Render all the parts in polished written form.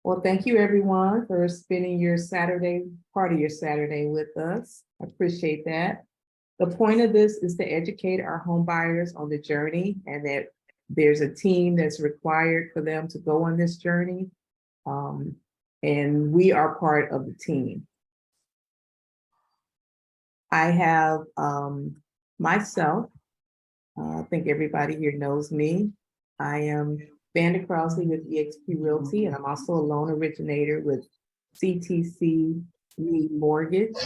Well, thank you everyone for spending your Saturday, part of your Saturday with us. I appreciate that. The point of this is to educate our home buyers on the journey and that there's a team that's required for them to go on this journey. And we are part of the team. I have myself, I think everybody here knows me. I am Vanda Crrossley with eXp Realty, and I'm also a loan originator with CTC Mortgage.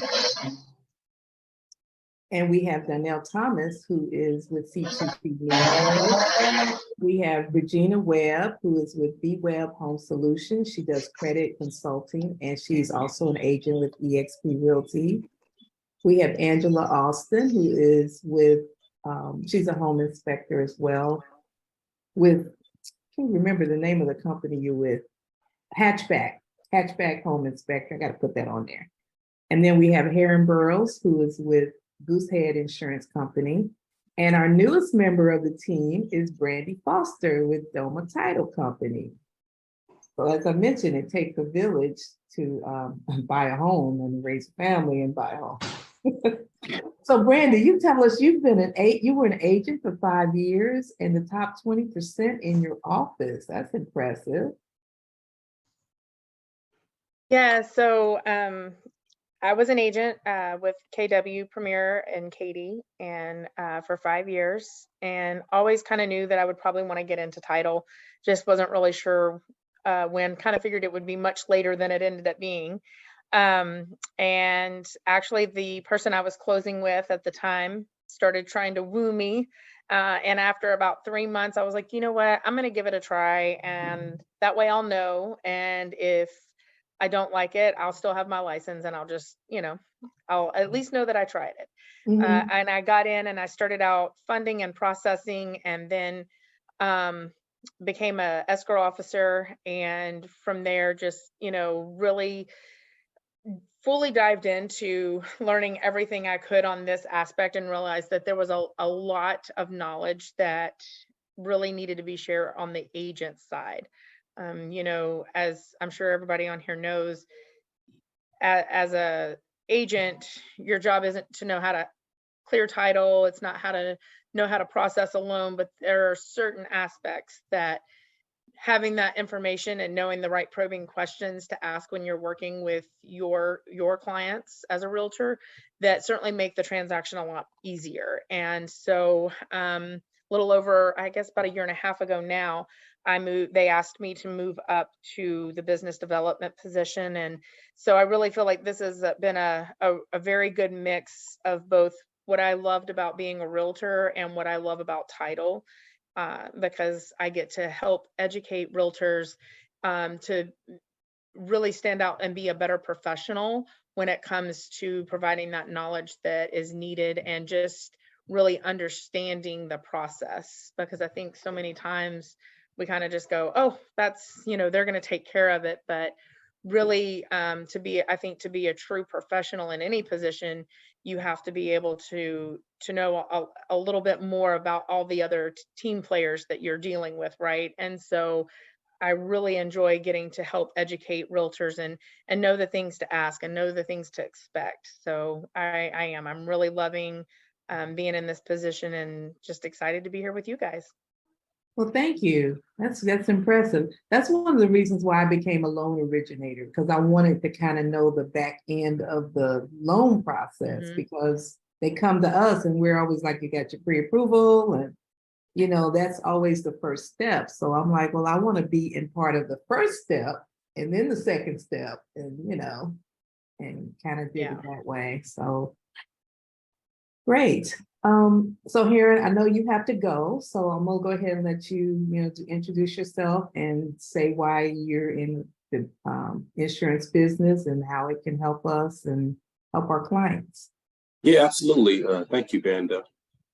And we have Donnell Thomas, who is with CTC Mortgage. We have Regina Webb, who is with B Webb Home Solutions. She does credit consulting, and she's also an agent with eXp Realty. We have Angela Austin, who is with, she's a home inspector as well. With, I can't remember the name of the company you're with, Hatchback Home Inspector. I got to put that on there. And then we have Heron Burrows, who is with Goosehead Insurance Company. And our newest member of the team is Brandy Foster with Doma Title Company. So as I mentioned, it takes a village to buy a home and raise a family and buy a home. So Brandy, you tell us you were an agent for 5 years and the top 20% in your office. That's impressive. Yeah, so I was an agent with KW Premier and Katie and for 5 years, and always kind of knew that I would probably want to get into title. Just wasn't really sure when, kind of figured it would be much later than it ended up being. And actually the person I was closing with at the time started trying to woo me. And after about 3 months, I was like, you know what, I'm going to give it a try. And that way I'll know. And if I don't like it, I'll still have my license and I'll just, I'll at least know that I tried it. And I got in and I started out funding and processing, and then became a escrow officer. And from there, just, really fully dived into learning everything I could on this aspect, and realized that there was a lot of knowledge that really needed to be shared on the agent side. As I'm sure everybody on here knows, as a agent, your job isn't to know how to clear title. It's not how to know how to process a loan, but there are certain aspects that having that information and knowing the right probing questions to ask when you're working with your clients as a realtor, that certainly make the transaction a lot easier. And so a little over, I guess about 1.5 years ago now, they asked me to move up to the business development position. And so I really feel like this has been a very good mix of both what I loved about being a realtor and what I love about title. Because I get to help educate realtors to really stand out and be a better professional when it comes to providing that knowledge that is needed, and just really understanding the process. Because I think so many times we kind of just go, oh, that's, they're going to take care of it. But really, to be a true professional in any position, you have to be able to know a little bit more about all the other team players that you're dealing with, right? And so I really enjoy getting to help educate realtors and know the things to ask and know the things to expect. So I'm really loving being in this position, and just excited to be here with you guys. Well, thank you. That's impressive. That's one of the reasons why I became a loan originator, because I wanted to kind of know the back end of the loan process, because they come to us and we're always like, you got your pre-approval, and that's always the first step. So I'm like, well, I want to be in part of the first step and then the second step, and and kind of did it that way. So great. So Heron, I know you have to go, so I'm gonna go ahead and let you, to introduce yourself and say why you're in the insurance business and how it can help us and help our clients. Yeah, absolutely. Thank you, Vanda.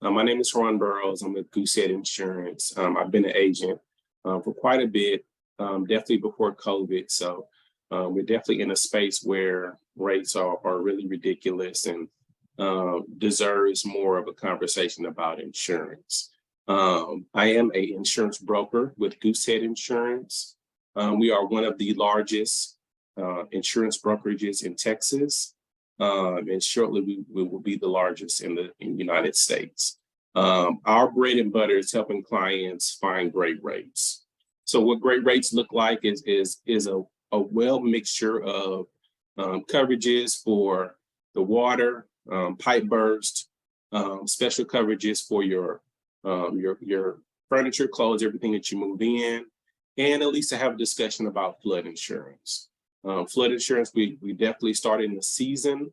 My name is Heron Burrows. I'm with Goosehead Insurance. I've been an agent for quite a bit, definitely before COVID. So we're definitely in a space where rates are really ridiculous and deserves more of a conversation about insurance. I am an insurance broker with Goosehead Insurance. We are one of the largest insurance brokerages in Texas, and shortly we will be the largest in the United States. Our bread and butter is helping clients find great rates. So what great rates look like is a well mixture of coverages for the water, pipe burst, special coverages for your furniture, clothes, everything that you move in, and at least to have a discussion about flood insurance. Flood insurance, we definitely start in the season.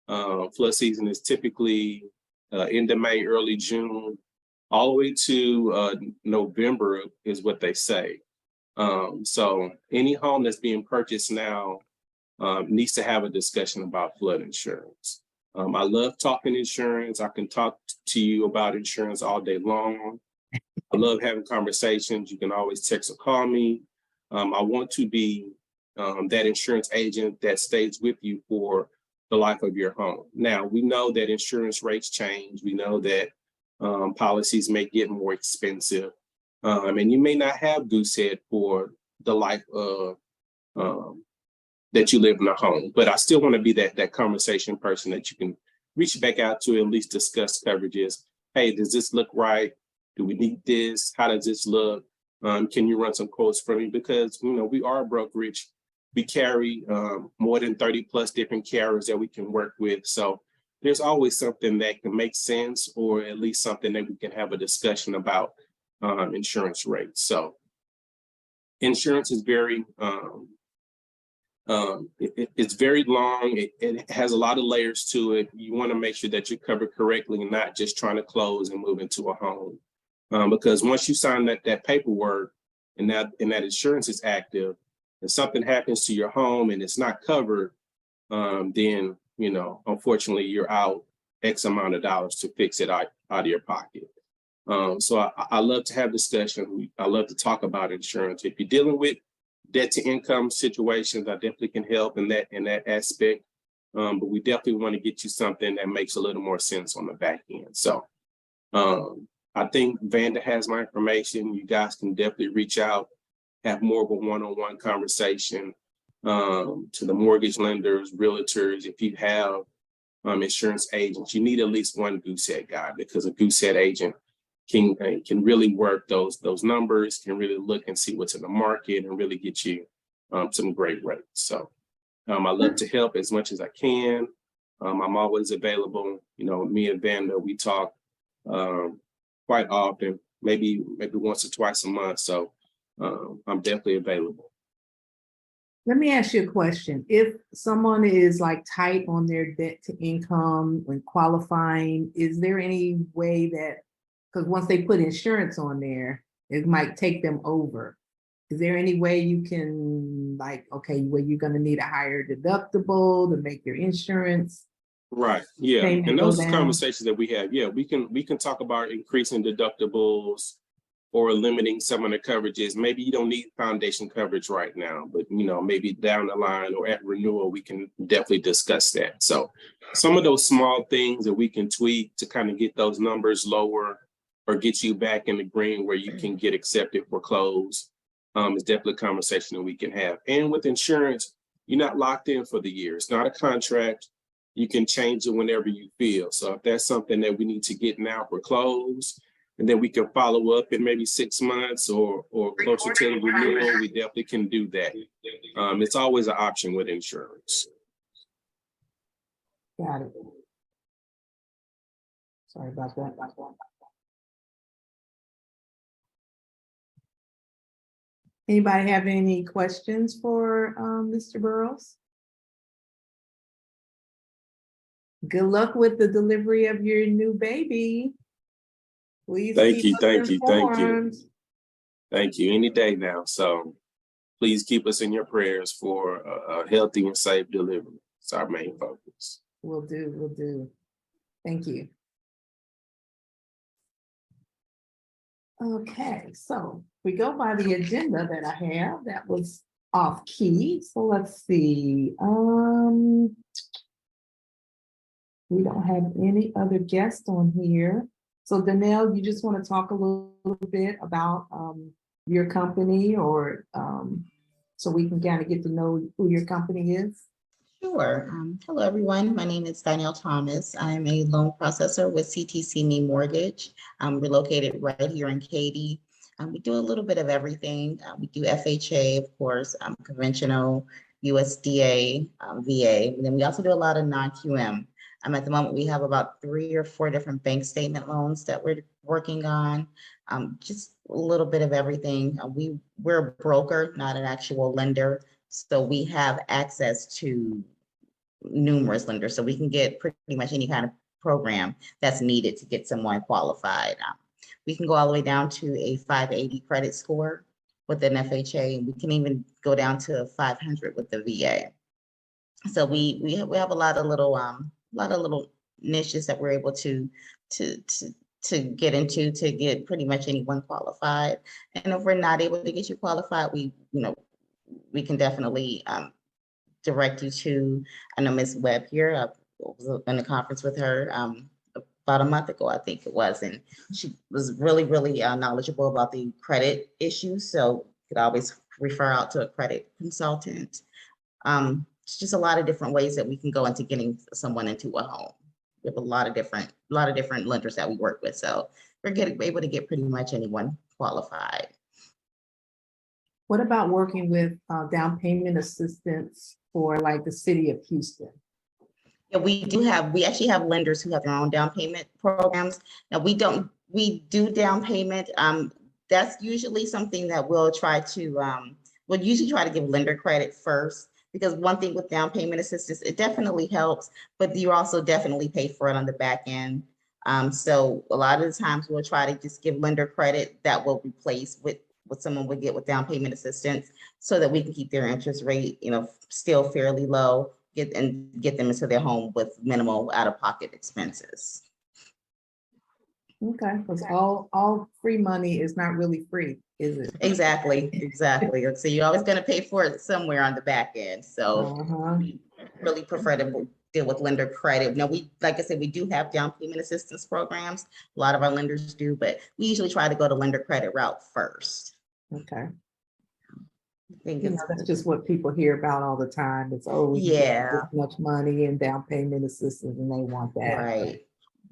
Flood season is typically end of May, early June, all the way to November is what they say. So any home that's being purchased now needs to have a discussion about flood insurance. I love talking insurance. I can talk to you about insurance all day long. I love having conversations. You can always text or call me. I want to be that insurance agent that stays with you for the life of your home. Now, we know that insurance rates change. We know that policies may get more expensive. And you may not have Goosehead for the life of that you live in a home, but I still want to be that conversation person that you can reach back out to, at least discuss coverages. Hey, does this look right? Do we need this? How does this look? Can you run some quotes for me? Because, we are a brokerage. We carry more than 30 plus different carriers that we can work with. So there's always something that can make sense, or at least something that we can have a discussion about insurance rates. So insurance is very, it's very long. It has a lot of layers to it. You want to make sure that you're covered correctly and not just trying to close and move into a home. Because once you sign that paperwork and that insurance is active, and something happens to your home and it's not covered, then, unfortunately you're out X amount of dollars to fix it out of your pocket. So I love to have discussion. I love to talk about insurance. If you're dealing with debt to income situations, I definitely can help in that aspect. But we definitely want to get you something that makes a little more sense on the back end. So I think Vanda has my information. You guys can definitely reach out, have more of a one-on-one conversation to the mortgage lenders, realtors. If you have insurance agents, you need at least one Goosehead guy, because a Goosehead agent can really work those numbers, can really look and see what's in the market and really get you some great rates. So I love to help as much as I can. I'm always available. Me and Vanda, we talk quite often, maybe once or twice a month. So I'm definitely available. Let me ask you a question. If someone is like tight on their debt to income when qualifying, is there any way that, because once they put insurance on there, it might take them over. Is there any way you can where you're going to need a higher deductible to make your insurance? Right. Yeah. And those are conversations that we have. Yeah, we can talk about increasing deductibles or limiting some of the coverages. Maybe you don't need foundation coverage right now, but maybe down the line or at renewal, we can definitely discuss that. So some of those small things that we can tweak to kind of get those numbers lower or get you back in the green where you can get accepted for close is definitely a conversation that we can have. And with insurance, you're not locked in for the year. It's not a contract. You can change it whenever you feel. So if that's something that we need to get now for close, and then we can follow up in maybe 6 months or closer to the renewal, we definitely can do that. It's always an option with insurance. Got it. Sorry about that. Anybody have any questions for Mr. Burrows? Good luck with the delivery of your new baby. Please Thank you. Any day now. So please keep us in your prayers for a healthy and safe delivery. It's our main focus. Will do. Thank you. Okay, so we go by the agenda that I have. That was off key. So let's see. We don't have any other guests on here. So Danelle, you just want to talk a little bit about your company or so we can kind of get to know who your company is? Sure. Hello, everyone. My name is Danielle Thomas. I'm a loan processor with CTC Me Mortgage. We're located right here in Katy. We do a little bit of everything. We do FHA, of course, conventional, USDA, VA. And then we also do a lot of non-QM. At the moment, we have about 3 or 4 different bank statement loans that we're working on. Just a little bit of everything. We're a broker, not an actual lender. So we have access to numerous lenders. So we can get pretty much any kind of program that's needed to get someone qualified. We can go all the way down to a 580 credit score with an FHA, and we can even go down to 500 with the VA. So we have a lot of little niches that we're able to get into to get pretty much anyone qualified. And if we're not able to get you qualified, we can definitely direct you to, I know Ms. Webb here, I was in a conference with her about a month ago, I think it was, and she was really knowledgeable about the credit issues, so you could always refer out to a credit consultant. It's just a lot of different ways that we can go into getting someone into a home. We have a lot of different lenders that we work with, so we're able to get pretty much anyone qualified. What about working with down payment assistance for like the city of Houston? Yeah, we actually have lenders who have their own down payment programs. Now we do down payment. That's usually something that we'll usually try to give lender credit first, because one thing with down payment assistance, it definitely helps, but you also definitely pay for it on the back end. So a lot of the times we'll try to just give lender credit that will replace what someone would get with down payment assistance, so that we can keep their interest rate, still fairly low, get them into their home with minimal out-of-pocket expenses. Okay, because all free money is not really free, is it? Exactly. So you're always going to pay for it somewhere on the back end. So we really prefer to deal with lender credit. Now, like I said, we do have down payment assistance programs. A lot of our lenders do, but we usually try to go the lender credit route first. Okay. I think That's just what people hear about all the time. It's we yeah, get this much money and down payment assistance, and they want that. Right.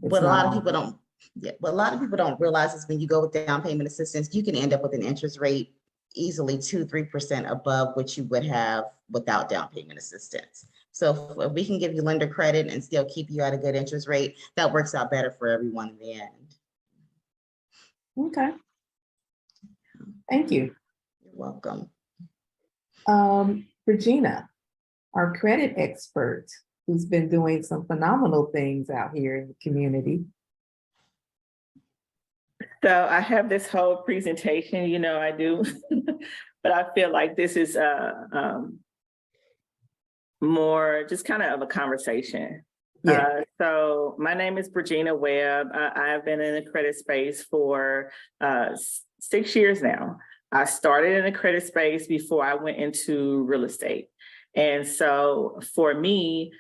But a lot of people don't. Yeah, what a lot of people don't realize is when you go with down payment assistance, you can end up with an interest rate easily 2-3% above what you would have without down payment assistance. So if we can give you lender credit and still keep you at a good interest rate, that works out better for everyone in the end. Okay. Thank you. You're welcome. Regina, our credit expert, who's been doing some phenomenal things out here in the community. So I have this whole presentation, I do, but I feel like this is more just kind of a conversation. Yeah. So my name is Regina Webb. I've been in the credit space for 6 years now. I started in the credit space before I went into real estate. And so for me,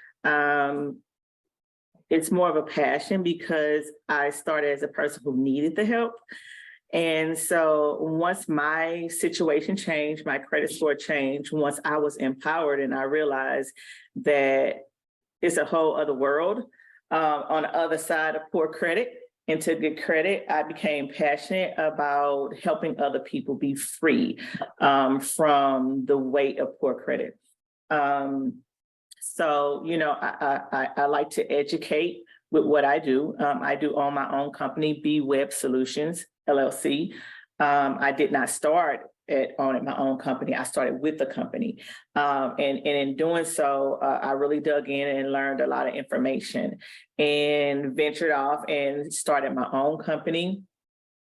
it's more of a passion because I started as a person who needed the help. And so once my situation changed, my credit score changed, once I was empowered and I realized that it's a whole other world on the other side of poor credit. And to get credit, I became passionate about helping other people be free from the weight of poor credit. So, I like to educate with what I do. I do own my own company, B Web Solutions, LLC. I did not start owning my own company. I started with the company. And in doing so, I really dug in and learned a lot of information and ventured off and started my own company.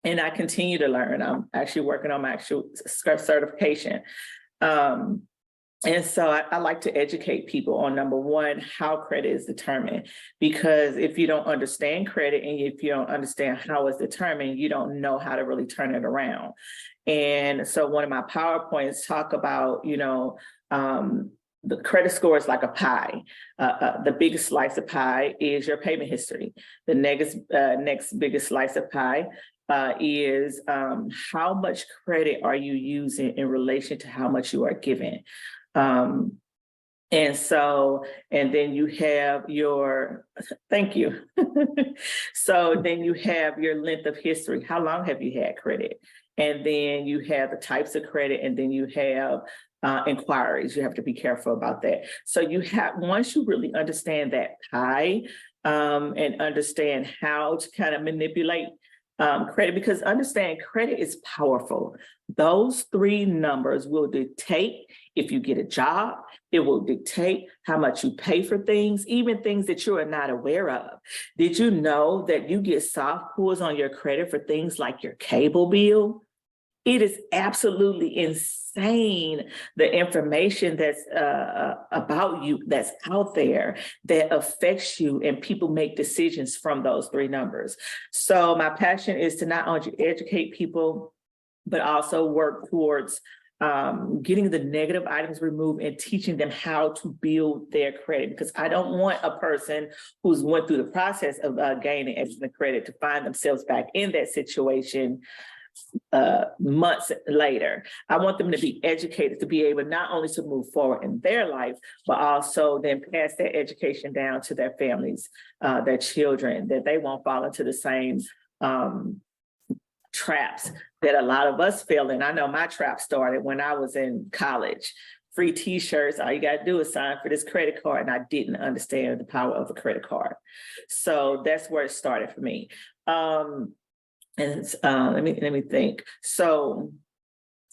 And I continue to learn. I'm actually working on my actual certification. And so I like to educate people on, number one, how credit is determined, because if you don't understand credit and if you don't understand how it's determined, you don't know how to really turn it around. And so one of my PowerPoints talk about, the credit score is like a pie. The biggest slice of pie is your payment history. The next biggest slice of pie is how much credit are you using in relation to how much you are given? And then you have your, thank you. So then you have your length of history. How long have you had credit? And then you have the types of credit, and then you have inquiries. You have to be careful about that. So you have, once you really understand that pie and understand how to kind of manipulate credit, because understand credit is powerful. Those three numbers will dictate if you get a job. It will dictate how much you pay for things, even things that you are not aware of. Did you know that you get soft pulls on your credit for things like your cable bill? It is absolutely insane, the information that's about you that's out there that affects you, and people make decisions from those three numbers. So my passion is to not only educate people, but also work towards getting the negative items removed and teaching them how to build their credit, because I don't want a person who's went through the process of gaining extra credit to find themselves back in that situation months later. I want them to be educated, to be able not only to move forward in their life, but also then pass that education down to their families, their children, that they won't fall into the same traps that a lot of us fell in. I know my trap started when I was in college. Free t-shirts, all you got to do is sign for this credit card, and I didn't understand the power of a credit card. So that's where it started for me. Let me think. So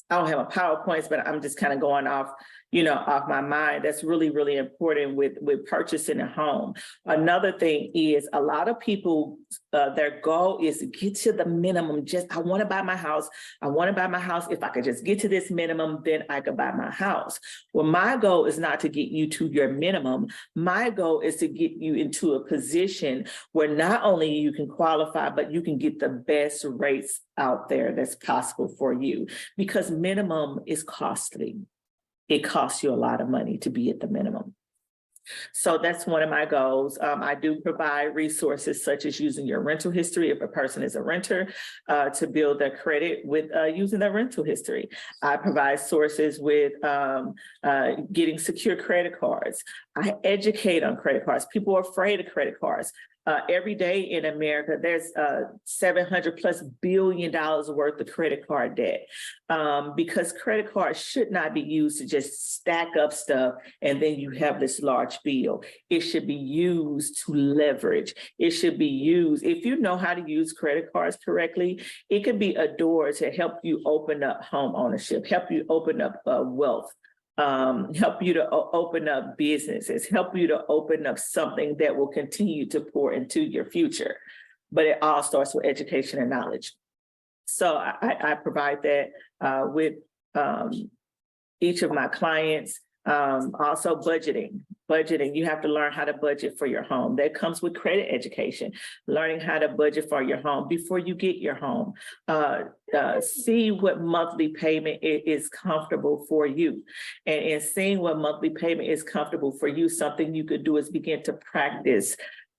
I don't have a PowerPoint, but I'm just kind of going off my mind. That's really, really important with purchasing a home. Another thing is a lot of people, their goal is to get to the minimum. I want to buy my house. I want to buy my house. If I could just get to this minimum, then I could buy my house. Well, my goal is not to get you to your minimum. My goal is to get you into a position where not only you can qualify, but you can get the best rates out there that's possible for you, because minimum is costly. It costs you a lot of money to be at the minimum. So that's one of my goals. I do provide resources such as using your rental history if a person is a renter to build their credit with using their rental history. I provide sources with getting secure credit cards. I educate on credit cards. People are afraid of credit cards. Every day in America, there's $700+ billion worth of credit card debt, because credit cards should not be used to just stack up stuff and then you have this large bill. It should be used to leverage. It should be used, if you know how to use credit cards correctly, it could be a door to help you open up home ownership, help you open up wealth. Help you to open up businesses, help you to open up something that will continue to pour into your future. But it all starts with education and knowledge. So I provide that with each of my clients. Also budgeting. You have to learn how to budget for your home. That comes with credit education, learning how to budget for your home before you get your home. See what monthly payment is comfortable for you. And in seeing what monthly payment is comfortable for you, something you could do is begin to practice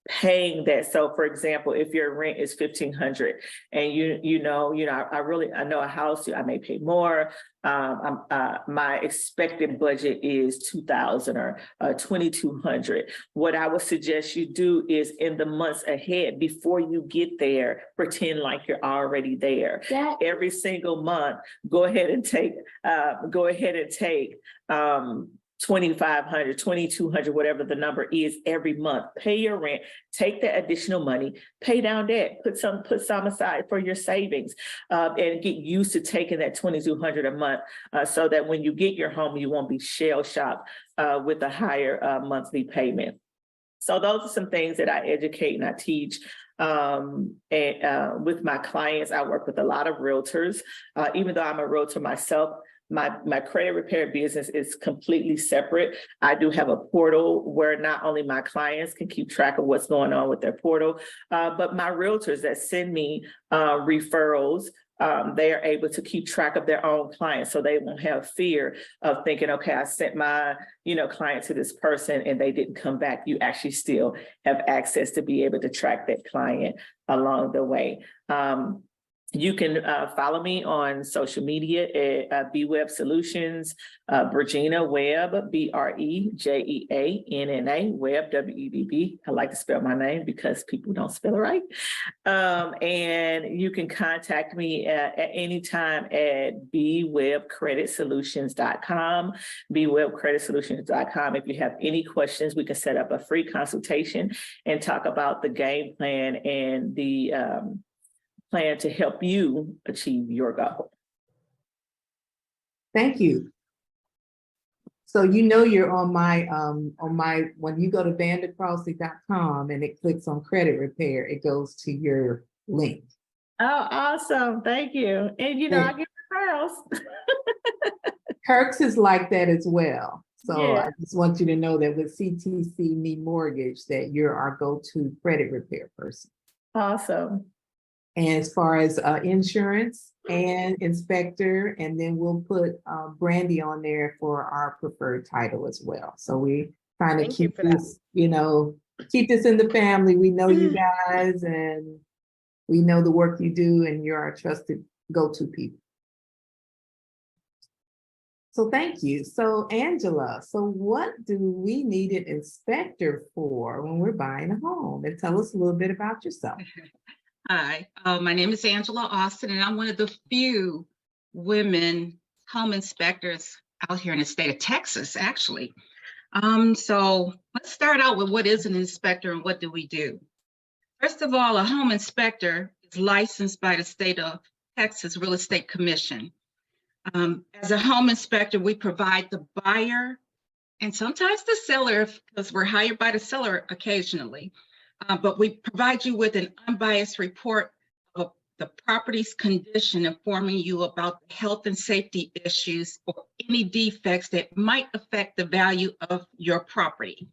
paying that. So for example, if your rent is $1,500 and I know a house, I may pay more. My expected budget is $2,000 or $2,200. What I would suggest you do is in the months ahead, before you get there, pretend like you're already there. Yeah. Every single month, go ahead and take $2,500, $2,200, whatever the number is every month. Pay your rent, take that additional money, pay down debt, put some aside for your savings, and get used to taking that $2,200 a month so that when you get your home, you won't be shell-shocked with a higher monthly payment. So those are some things that I educate and I teach. With my clients, I work with a lot of realtors. Even though I'm a realtor myself, my credit repair business is completely separate. I do have a portal where not only my clients can keep track of what's going on with their portal, but my realtors that send me referrals, they are able to keep track of their own clients, so they won't have fear of thinking, okay, I sent my client to this person and they didn't come back. You actually still have access to be able to track that client along the way. You can follow me on social media at BWeb Solutions, Bregina Webb, Brejeanna, Webb, WEBB. I like to spell my name because people don't spell it right. And you can contact me at any time at bwebcreditsolutions.com, bwebcreditsolutions.com. If you have any questions, we can set up a free consultation and talk about the game plan and the plan to help you achieve your goal. Thank you. So you're on my when you go to vandacrossley.com and it clicks on credit repair, it goes to your link. Oh, awesome. Thank you. And I get referrals. Kirk's is like that as well. So Yeah. I just want you to know that with CTC Me Mortgage, that you're our go-to credit repair person. Awesome. And as far as insurance and inspector, and then we'll put Brandy on there for our preferred title as well. So we trying to Thank you keep for that. this, keep this in the family. We know you guys and we know the work you do, and you're our trusted go-to people. So thank you. So Angela, so what do we need an inspector for when we're buying a home? And tell us a little bit about yourself. Hi, my name is Angela Austin, and I'm one of the few women home inspectors out here in the state of Texas, actually. So let's start out with what is an inspector and what do we do? First of all, a home inspector is licensed by the state of Texas Real Estate Commission. As a home inspector, we provide the buyer and sometimes the seller, because we're hired by the seller occasionally. But we provide you with an unbiased report of the property's condition, informing you about the health and safety issues or any defects that might affect the value of your property.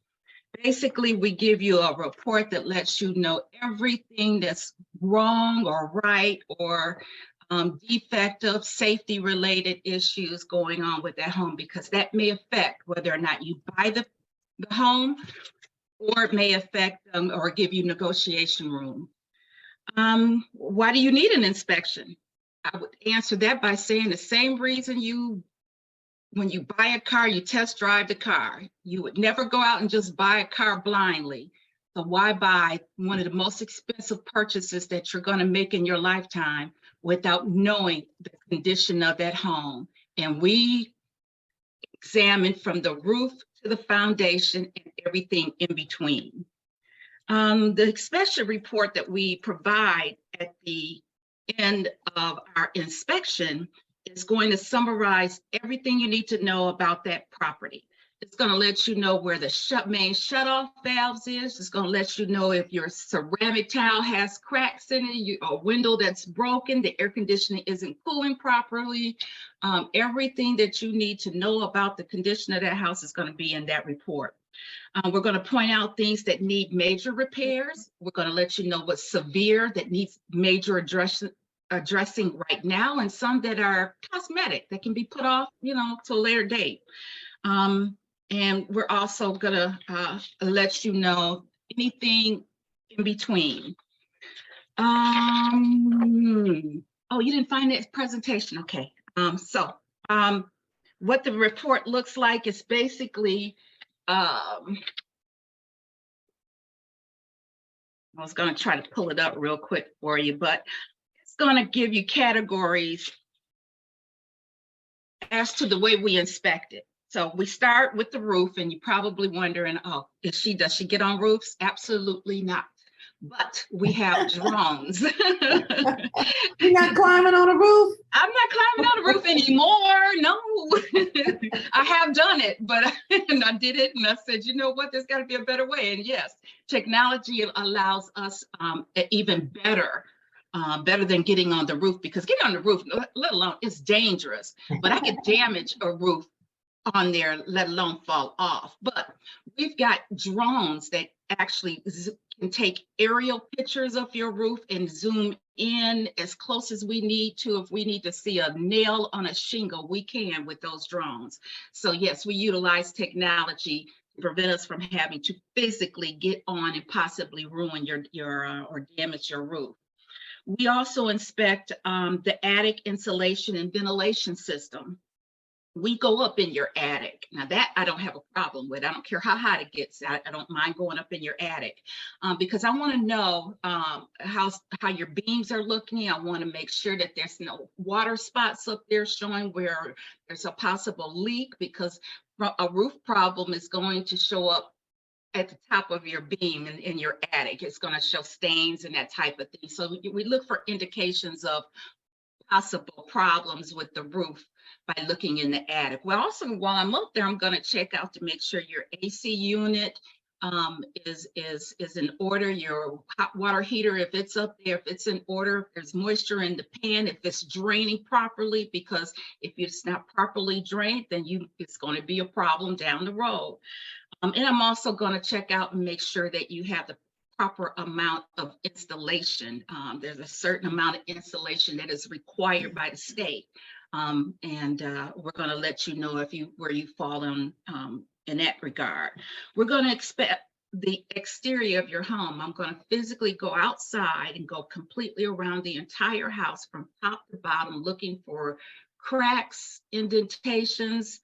Basically, we give you a report that lets you know everything that's wrong or right or defective safety-related issues going on with that home, because that may affect whether or not you buy the home, or it may affect them or give you negotiation room. Why do you need an inspection? I would answer that by saying the same reason when you buy a car, you test drive the car. You would never go out and just buy a car blindly. So why buy one of the most expensive purchases that you're going to make in your lifetime without knowing the condition of that home? And we examine from the roof to the foundation and everything in between. The inspection report that we provide at the end of our inspection is going to summarize everything you need to know about that property. It's going to let you know where the main shutoff valves is. It's going to let you know if your ceramic tile has cracks in it, a window that's broken, the air conditioning isn't cooling properly. Everything that you need to know about the condition of that house is going to be in that report. We're going to point out things that need major repairs. We're going to let you know what's severe that needs major addressing right now, and some that are cosmetic that can be put off, to a later date. And we're also gonna let you know anything in between. Oh, you didn't find that presentation? Okay. What the report looks like is basically, I was gonna try to pull it up real quick for you, but it's gonna give you categories as to the way we inspect it. So we start with the roof, and you're probably wondering, oh, does she get on roofs? Absolutely not. But we have drones. You're not climbing on a roof? I'm not climbing on a roof anymore. No, I have done it, but I did it, and I said, you know what? There's got to be a better way. And yes, technology allows us even better than getting on the roof, because getting on the roof, let alone, it's dangerous. But I could damage a roof on there, let alone fall off. But we've got drones that actually can take aerial pictures of your roof and zoom in as close as we need to. If we need to see a nail on a shingle, we can with those drones. So yes, we utilize technology to prevent us from having to physically get on and possibly ruin your or damage your roof. We also inspect the attic insulation and ventilation system. We go up in your attic. Now that I don't have a problem with. I don't care how hot it gets. I don't mind going up in your attic because I want to know how your beams are looking. I want to make sure that there's no water spots up there showing where there's a possible leak, because a roof problem is going to show up at the top of your beam in your attic. It's going to show stains and that type of thing. So we look for indications of possible problems with the roof by looking in the attic. Well, also while I'm up there, I'm going to check out to make sure your AC unit is in order, your hot water heater, if it's up there, if it's in order, if there's moisture in the pan, if it's draining properly, because if it's not properly drained, then it's going to be a problem down the road. And I'm also going to check out and make sure that you have the proper amount of installation. There's a certain amount of insulation that is required by the state. And we're going to let you know where you fall in that regard. We're going to inspect the exterior of your home. I'm going to physically go outside and go completely around the entire house from top to bottom, looking for cracks, indentations,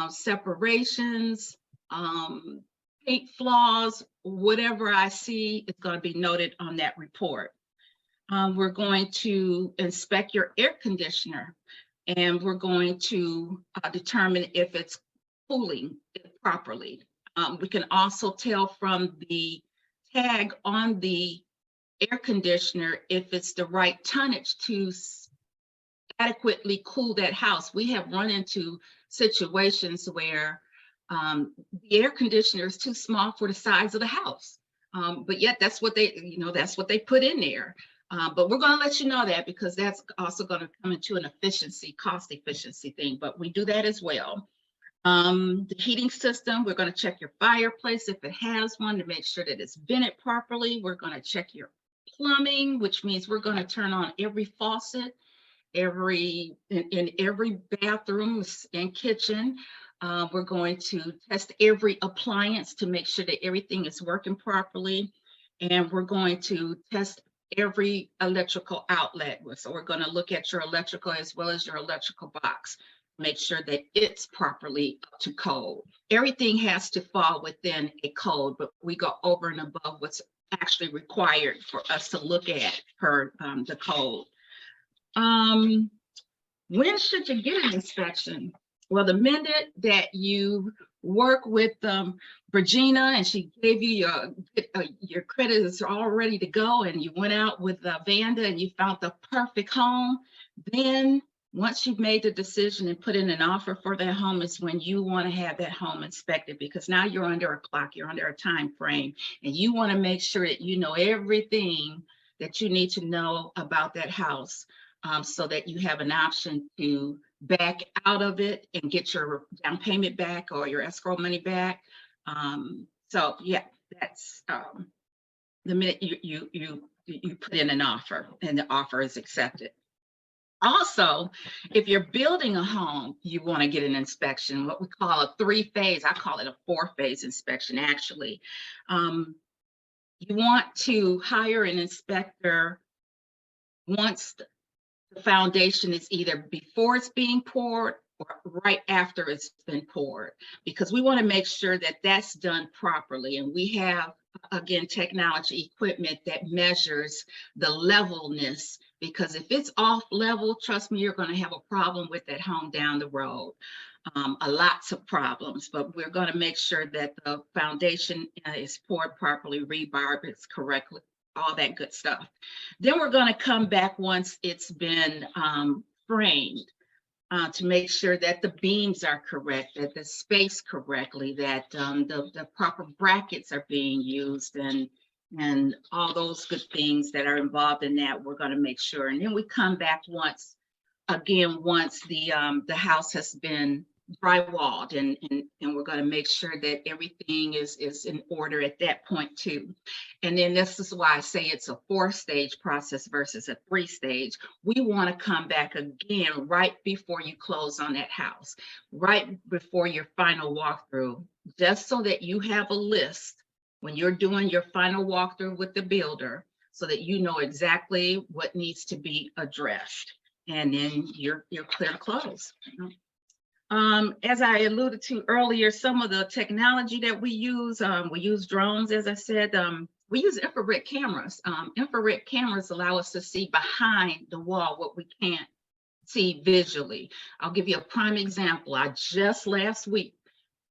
separations, paint flaws, whatever I see is going to be noted on that report. We're going to inspect your air conditioner, and we're going to determine if it's cooling properly. We can also tell from the tag on the air conditioner if it's the right tonnage to adequately cool that house. We have run into situations where the air conditioner is too small for the size of the house, but yet that's what they put in there. But we're going to let you know that, because that's also going to come into an cost efficiency thing, but we do that as well. The heating system, we're going to check your fireplace if it has one to make sure that it's vented properly. We're going to check your plumbing, which means we're going to turn on every faucet, in every bathroom and kitchen. We're going to test every appliance to make sure that everything is working properly. And we're going to test every electrical outlet. So we're going to look at your electrical as well as your electrical box, make sure that it's properly up to code. Everything has to fall within a code, but we go over and above what's actually required for us to look at per the code. When should you get an inspection? Well, the minute that you work with Regina and she gave you your credits are all ready to go, and you went out with Vanda and you found the perfect home, then once you've made the decision and put in an offer for that home is when you want to have that home inspected, because now you're under a clock, you're under a time frame, and you want to make sure that you know everything that you need to know about that house, so that you have an option to back out of it and get your down payment back or your escrow money back. So yeah, that's the minute you put in an offer and the offer is accepted. Also, if you're building a home, you want to get an inspection, what we call a 3-phase. I call it a 4-phase inspection, actually. You want to hire an inspector once the foundation is either before it's being poured or right after it's been poured, because we want to make sure that that's done properly. And we have, again, technology equipment that measures the levelness, because if it's off level, trust me, you're going to have a problem with that home down the road. Lots of problems, but we're going to make sure that the foundation is poured properly, rebar is correctly, all that good stuff. Then we're going to come back once it's been framed to make sure that the beams are correct, that the space correctly, that the proper brackets are being used, and all those good things that are involved in that, we're going to make sure. And then we come back once the house has been drywalled, and we're going to make sure that everything is in order at that point too. And then this is why I say it's a 4-stage process versus a 3-stage. We want to come back again right before you close on that house, right before your final walkthrough, just so that you have a list when you're doing your final walkthrough with the builder so that you know exactly what needs to be addressed. And then you're clear to close. As I alluded to earlier, some of the technology that we use drones, as I said, we use infrared cameras. Infrared cameras allow us to see behind the wall what we can't see visually. I'll give you a prime example. I just last week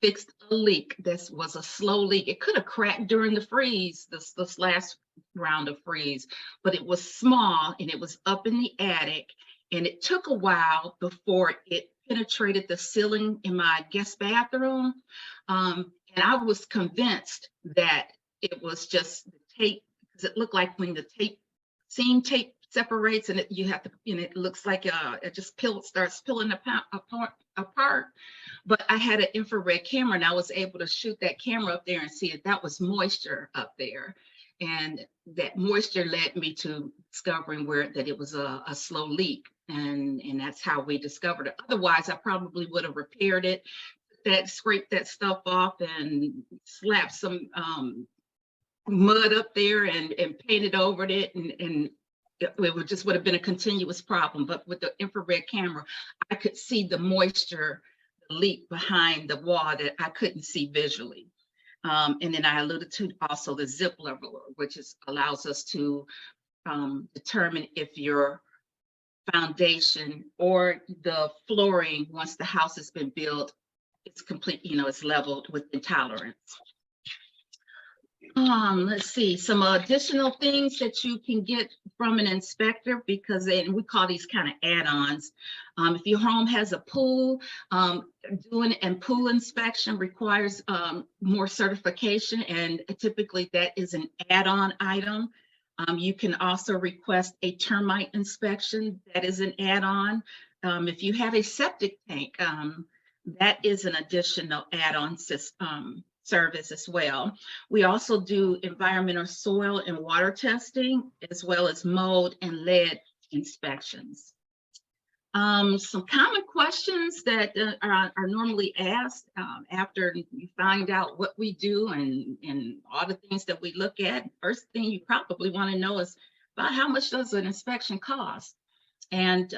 fixed a leak. This was a slow leak. It could have cracked during the freeze, this last round of freeze, but it was small and it was up in the attic. And it took a while before it penetrated the ceiling in my guest bathroom. And I was convinced that it was just the tape, because it looked like when the seam tape separates and it looks like it just starts peeling apart. But I had an infrared camera and I was able to shoot that camera up there and see that that was moisture up there. And that moisture led me to discovering that it was a slow leak. And that's how we discovered it. Otherwise, I probably would have repaired it, scraped that stuff off and slapped some mud up there and painted over it. And it would have been a continuous problem. But with the infrared camera, I could see the moisture, the leak behind the wall that I couldn't see visually. And then I alluded to also the zip leveler, which allows us to determine if your foundation or the flooring, once the house has been built, it's complete, it's leveled within tolerance. Let's see, some additional things that you can get from an inspector, because then we call these kind of add-ons. If your home has a pool, doing a pool inspection requires more certification, and typically that is an add-on item. You can also request a termite inspection. That is an add-on. If you have a septic tank, that is an additional add-on service as well. We also do environmental soil and water testing, as well as mold and lead inspections. Some common questions that are normally asked after you find out what we do and all the things that we look at. First thing you probably want to know is about how much does an inspection cost? And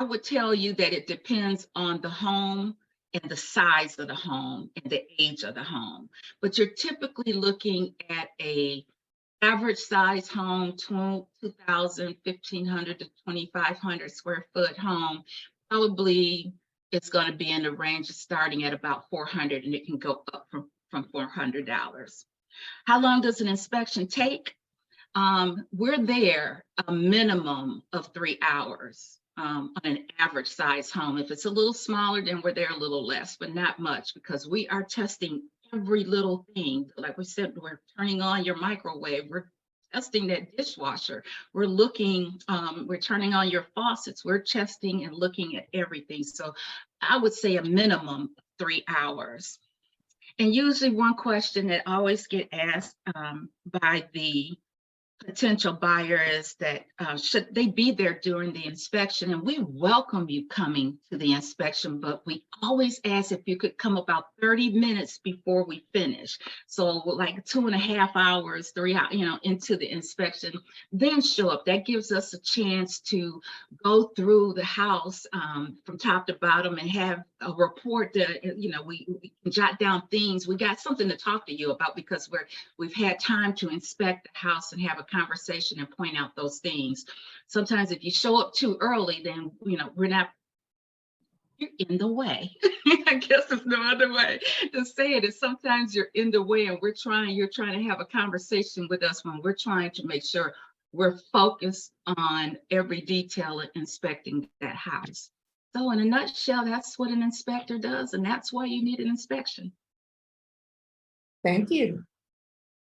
I would tell you that it depends on the home and the size of the home and the age of the home. But you're typically looking at a average size home, 2,000, 1,500 to 2,500 square foot home. Probably it's going to be in the range of starting at about $400, and it can go up from $400. How long does an inspection take? We're there a minimum of 3 hours. On an average size home. If it's a little smaller, then we're there a little less, but not much, because we are testing every little thing. Like we said, we're turning on your microwave, we're testing that dishwasher, we're looking, we're turning on your faucets, we're testing and looking at everything. So I would say a minimum of 3 hours. And usually one question that always get asked by the potential buyer is that should they be there during the inspection? And we welcome you coming to the inspection, but we always ask if you could come about 30 minutes before we finish. So like 2.5 hours, 3 hours, into the inspection, then show up. That gives us a chance to go through the house from top to bottom and have a report that, we can jot down things. We got something to talk to you about, because we've had time to inspect the house and have a conversation and point out those things. Sometimes if you show up too early, then you're in the way. I guess there's no other way to say it. Is sometimes you're in the way, and you're trying to have a conversation with us when we're trying to make sure we're focused on every detail of inspecting that house. So in a nutshell, that's what an inspector does, and that's why you need an inspection. Thank you.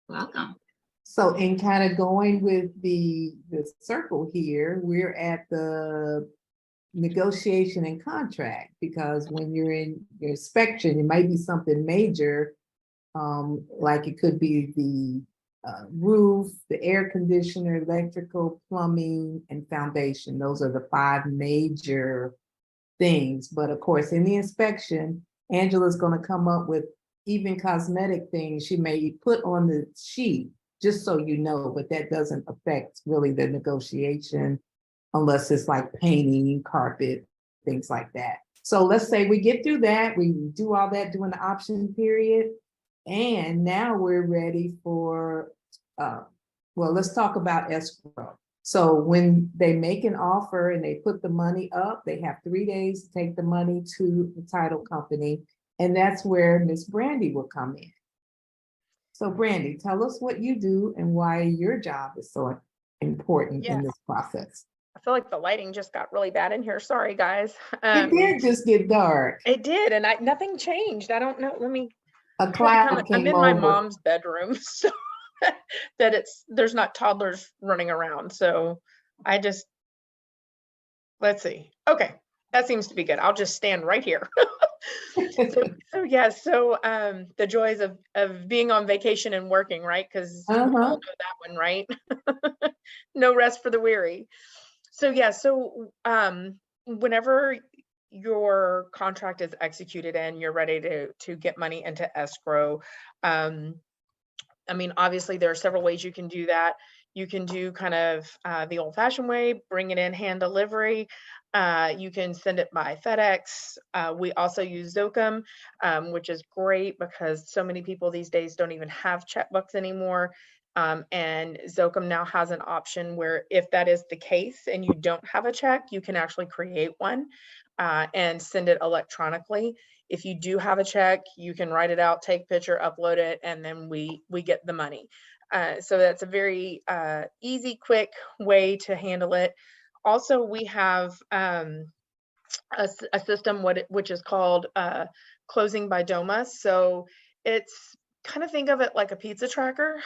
Welcome. So in kind of going with the circle here, we're at the negotiation and contract, because when you're in your inspection, it might be something major, like it could be the roof, the air conditioner, electrical, plumbing, and foundation. Those are the 5 major things. But of course, in the inspection, Angela's going to come up with even cosmetic things she may put on the sheet just so you know, but that doesn't affect really the negotiation unless it's like painting, carpet, things like that. So let's say we get through that, we do all that during the option period, and now we're ready for, well, let's talk about escrow. So when they make an offer and they put the money up, they have 3 days to take the money to the title company, and that's where Miss Brandy will come in. So Brandy, tell us what you do and why your job is so important in Yes. this process. I feel like the lighting just got really bad in here. Sorry, guys. It did just get dark. It did, and nothing changed. I don't know. Let me. A cloud I'm came in my over. mom's bedroom, so that there's not toddlers running around. So I just, let's see. Okay, that seems to be good. I'll just stand right here. So yeah, so the joys of being on vacation and working, right? Because we all know that one, right? No rest for the weary. So yeah, so whenever your contract is executed and you're ready to get money into escrow, I mean, obviously there are several ways you can do that. You can do kind of the old-fashioned way, bring it in hand delivery. You can send it by FedEx. We also use Zocum, which is great because so many people these days don't even have checkbooks anymore. And Zocum now has an option where if that is the case and you don't have a check, you can actually create one and send it electronically. If you do have a check, you can write it out, take a picture, upload it, and then we get the money. So that's a very easy, quick way to handle it. Also, we have a system which is called closing by DOMA. So it's kind of think of it like a pizza tracker.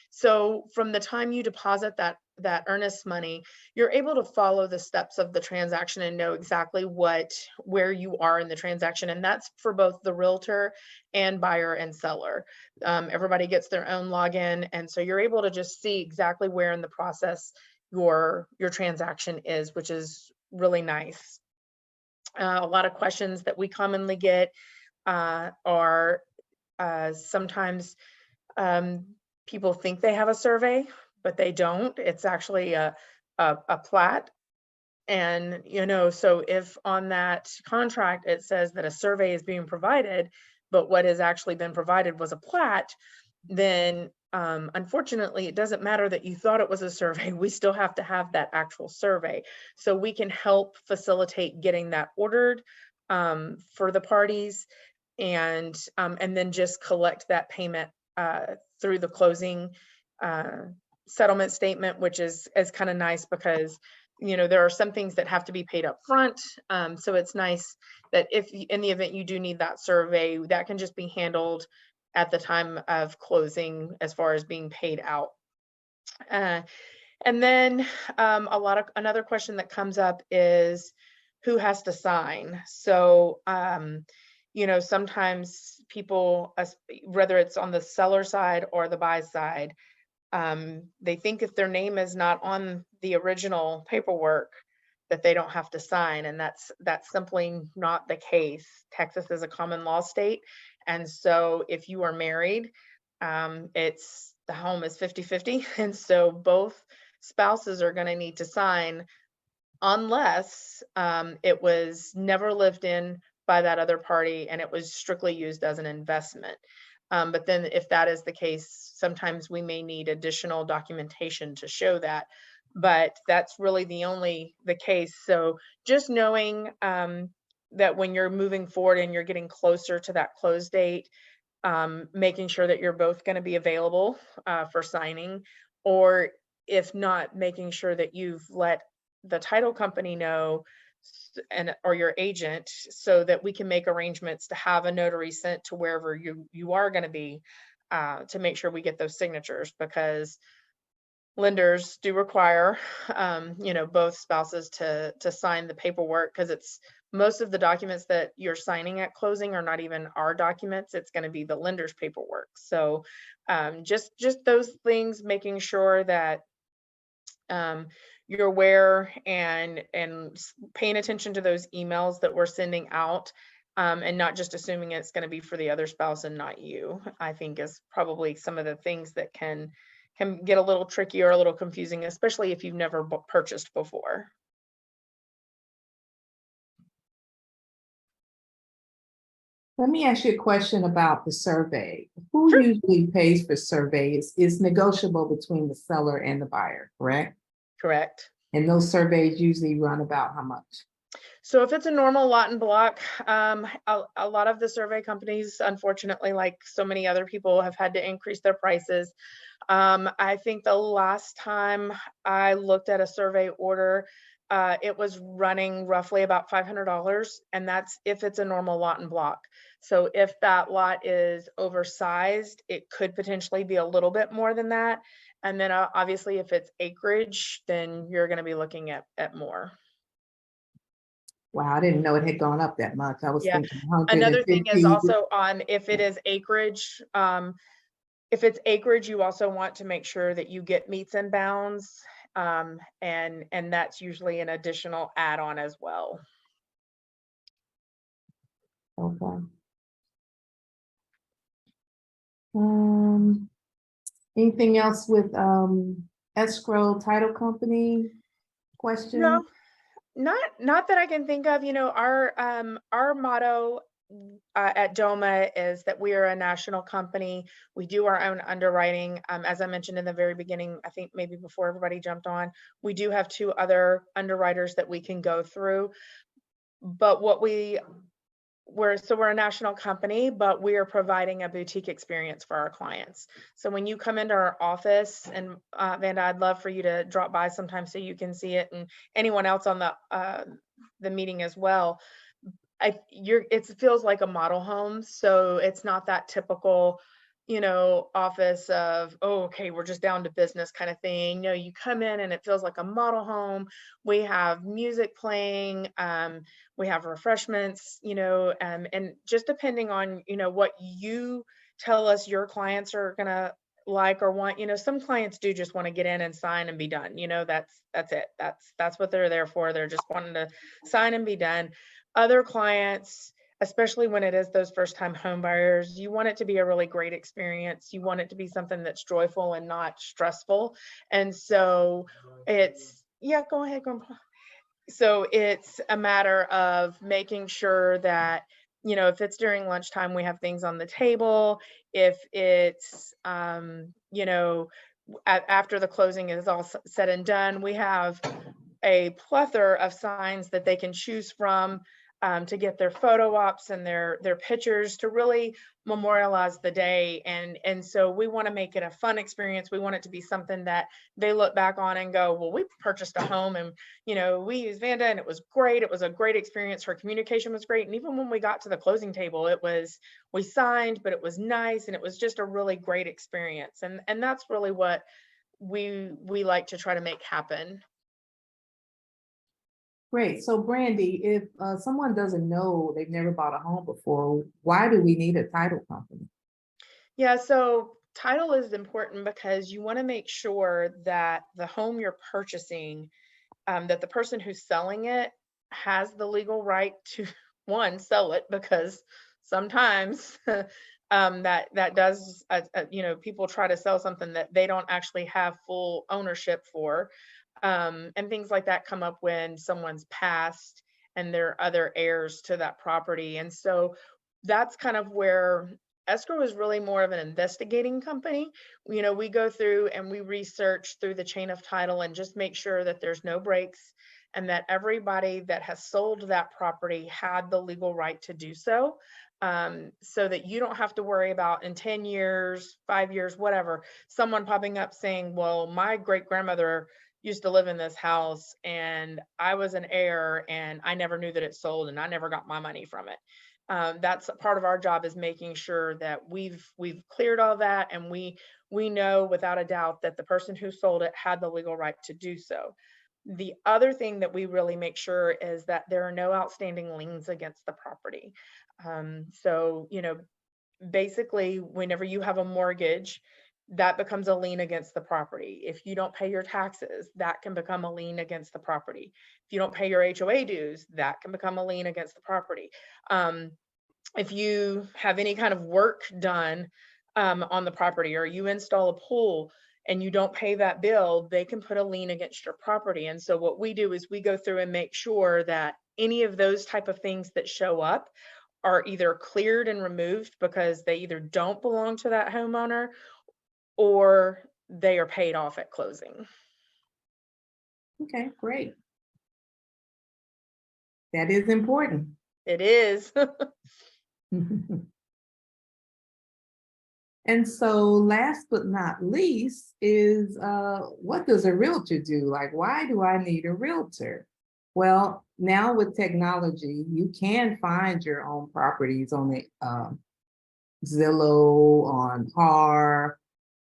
So from the time you deposit that earnest money, you're able to follow the steps of the transaction and know exactly where you are in the transaction. And that's for both the realtor and buyer and seller. Everybody gets their own login. And so you're able to just see exactly where in the process your transaction is, which is really nice. A lot of questions that we commonly get are sometimes people think they have a survey, but they don't. It's actually a plat. And, so if on that contract, it says that a survey is being provided, but what has actually been provided was a plat, then unfortunately, it doesn't matter that you thought it was a survey. We still have to have that actual survey. So we can help facilitate getting that ordered for the parties and then just collect that payment through the closing settlement statement, which is kind of nice because there are some things that have to be paid up front. So it's nice that if in the event you do need that survey, that can just be handled at the time of closing as far as being paid out. And then another question that comes up is who has to sign? So, sometimes people, whether it's on the seller side or the buy side, they think if their name is not on the original paperwork that they don't have to sign, and that's simply not the case. Texas is a common law state, and so if you are married, the home is 50-50, and so both spouses are going to need to sign unless it was never lived in by that other party and it was strictly used as an investment. But then if that is the case, sometimes we may need additional documentation to show that, but that's really the case. So just knowing that when you're moving forward and you're getting closer to that close date, making sure that you're both going to be available for signing, or if not, making sure that you've let the title company know or your agent so that we can make arrangements to have a notary sent to wherever you are going to be to make sure we get those signatures, because lenders do require both spouses to sign the paperwork, because it's most of the documents that you're signing at closing are not even our documents. It's going to be the lender's paperwork. So just those things, making sure that you're aware and paying attention to those emails that we're sending out and not just assuming it's going to be for the other spouse and not you, I think is probably some of the things that can get a little tricky or a little confusing, especially if you've never purchased before. Let me ask you a question about the survey. Who Sure. usually pays for surveys? It's negotiable between the seller and the buyer, correct? Correct. And those surveys usually run about how much? So if it's a normal lot and block, a lot of the survey companies, unfortunately, like so many other people, have had to increase their prices. I think the last time I looked at a survey order, it was running roughly about $500, and that's if it's a normal lot and block. So if that lot is oversized, it could potentially be a little bit more than that. And then obviously if it's acreage, then you're going to be looking at more. Wow, I didn't know it had gone up that much. I was Yeah. thinking Another thing is 150. also on if it is acreage, if it's acreage, you also want to make sure that you get meets and bounds. And that's usually an additional add-on as well. Okay. Anything else with escrow title company question? No, not that I can think of. You know, our motto at DOMA is that we are a national company. We do our own underwriting. As I mentioned in the very beginning, I think maybe before everybody jumped on, we do have 2 other underwriters that we can go through. But we're a national company, but we are providing a boutique experience for our clients. So when you come into our office, and Vanda, I'd love for you to drop by sometime so you can see it, and anyone else on the meeting as well. It feels like a model home, so it's not that typical, office of, oh, okay, we're just down to business kind of thing. No, you come in and it feels like a model home. We have music playing, we have refreshments, and just depending on, what you tell us your clients are gonna like or want. Some clients do just want to get in and sign and be done. That's it. That's what they're there for. They're just wanting to sign and be done. Other clients, especially when it is those first-time home buyers, you want it to be a really great experience. You want it to be something that's joyful and not stressful. And so go ahead, Grandpa. So it's a matter of making sure that, if it's during lunchtime, we have things on the table. If it's, after the closing is all said and done, we have a plethora of signs that they can choose from, to get their photo ops and their pictures to really memorialize the day. And so we want to make it a fun experience. We want it to be something that they look back on and go, well, we purchased a home and, we used Vanda and it was great. It was a great experience. Her communication was great. And even when we got to the closing table, we signed, but it was nice. And it was just a really great experience. And that's really what we like to try to make happen. Great. So Brandy, if someone doesn't know, they've never bought a home before, why do we need a title company? Yeah, so title is important because you want to make sure that the home you're purchasing, that the person who's selling it has the legal right to, one, sell it, because sometimes that does, people try to sell something that they don't actually have full ownership for. And things like that come up when someone's passed and there are other heirs to that property. And so that's kind of where escrow is really more of an investigating company. We go through and we research through the chain of title and just make sure that there's no breaks and that everybody that has sold that property had the legal right to do so. So that you don't have to worry about in 10 years, 5 years, whatever, someone popping up saying, well, my great grandmother used to live in this house and I was an heir and I never knew that it sold and I never got my money from it. That's part of our job, is making sure that we've cleared all that and we know without a doubt that the person who sold it had the legal right to do so. The other thing that we really make sure is that there are no outstanding liens against the property. So, basically, whenever you have a mortgage, that becomes a lien against the property. If you don't pay your taxes, that can become a lien against the property. If you don't pay your HOA dues, that can become a lien against the property. if you have any kind of work done on the property, or you install a pool and you don't pay that bill, they can put a lien against your property. And so what we do is we go through and make sure that any of those type of things that show up are either cleared and removed because they either don't belong to that homeowner or they are paid off at closing. Okay, great. That is important. It is. And so last but not least is what does a realtor do? Like, why do I need a realtor? Well, now with technology, you can find your own properties on the Zillow, on HAR,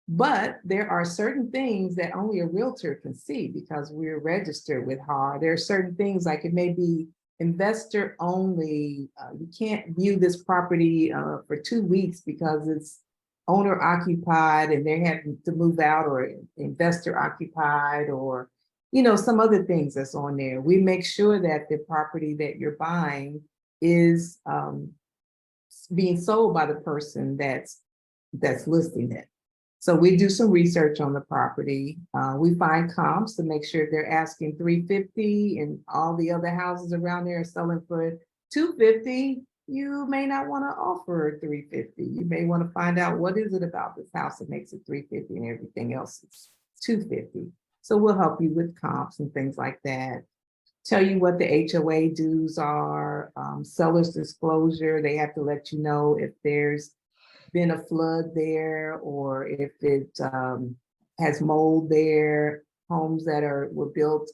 but there are certain things that only a realtor can see because we're registered with HAR. There are certain things like it may be investor only. You can't view this property for 2 weeks because it's owner occupied and they're having to move out, or investor occupied, or some other things that's on there. We make sure that the property that you're buying is being sold by the person that's listing it. So we do some research on the property. We find comps to make sure they're asking $350 and all the other houses around there are selling for $250. You may not want to offer $350. You may want to find out what is it about this house that makes it $350 and everything else is $250. So we'll help you with comps and things like that. Tell you what the HOA dues are, seller's disclosure. They have to let you know if there's been a flood there or if it has mold there. Homes that were built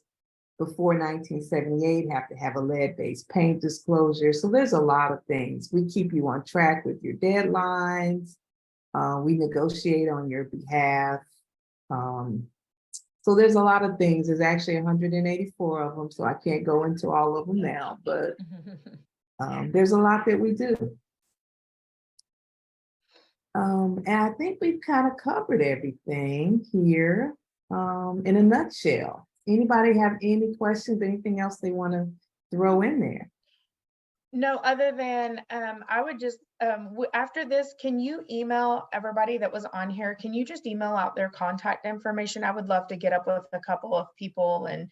before 1978 have to have a lead-based paint disclosure. So there's a lot of things. We keep you on track with your deadlines. We negotiate on your behalf. So there's a lot of things. There's actually 184 of them, so I can't go into all of them now, but there's a lot that we do. And I think we've kind of covered everything here in a nutshell. Anybody have any questions, anything else they want to throw in there? No, other than I would just, after this, can you email everybody that was on here? Can you just email out their contact information? I would love to get up with a couple of people and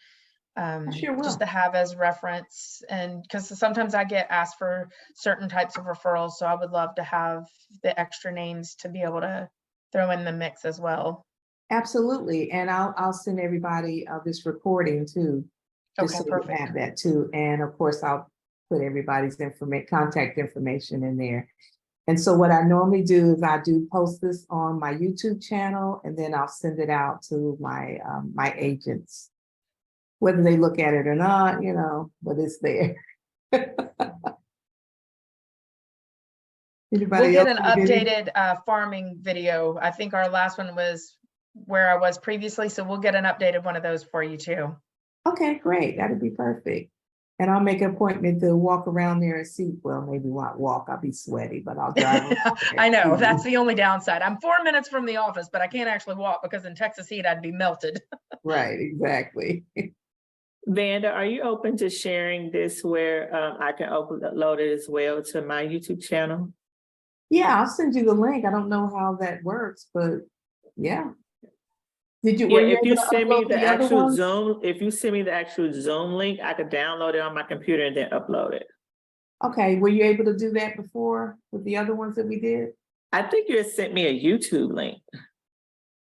Sure will. just to have as reference, and because sometimes I get asked for certain types of referrals, so I would love to have the extra names to be able to throw in the mix as well. Absolutely, and I'll send everybody this recording too. Just Okay, so you perfect. have that too, and of course I'll put everybody's contact information in there. And so what I normally do is I do post this on my YouTube channel, and then I'll send it out to my my agents. Whether they look at it or not, but it's there. Anybody We'll get else an have any? updated farming video. I think our last one was where I was previously, so we'll get an updated one of those for you too. Okay, great. That'd be perfect. And I'll make an appointment to walk around there and see. Well, maybe not walk. I'll be sweaty, but I'll drive. I know that's the only downside. I'm 4 minutes from the office, but I can't actually walk because in Texas heat I'd be melted. Right, exactly. Vanda, are you open to sharing this where I can upload it as well to my YouTube channel? Yeah, I'll send you the link. I don't know how that works, but yeah. Did you? Yeah, if you send me the actual ones? Zoom, if you send me the actual Zoom link, I could download it on my computer and then upload it. Okay, were you able to do that before with the other ones that we did? I think you had sent me a YouTube link.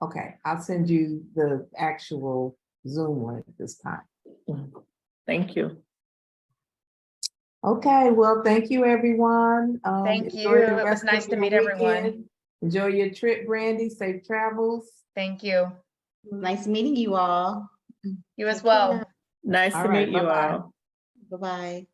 Okay, I'll send you the actual Zoom link this time. Thank you. Okay, well, thank you, everyone. Thank Enjoy you. the It was rest nice of to your meet everyone. weekend. Enjoy your trip, Brandy. Safe travels. Thank you. Nice meeting you all. You as Take well. care. Nice All to right, meet you bye-bye. all. Bye-bye.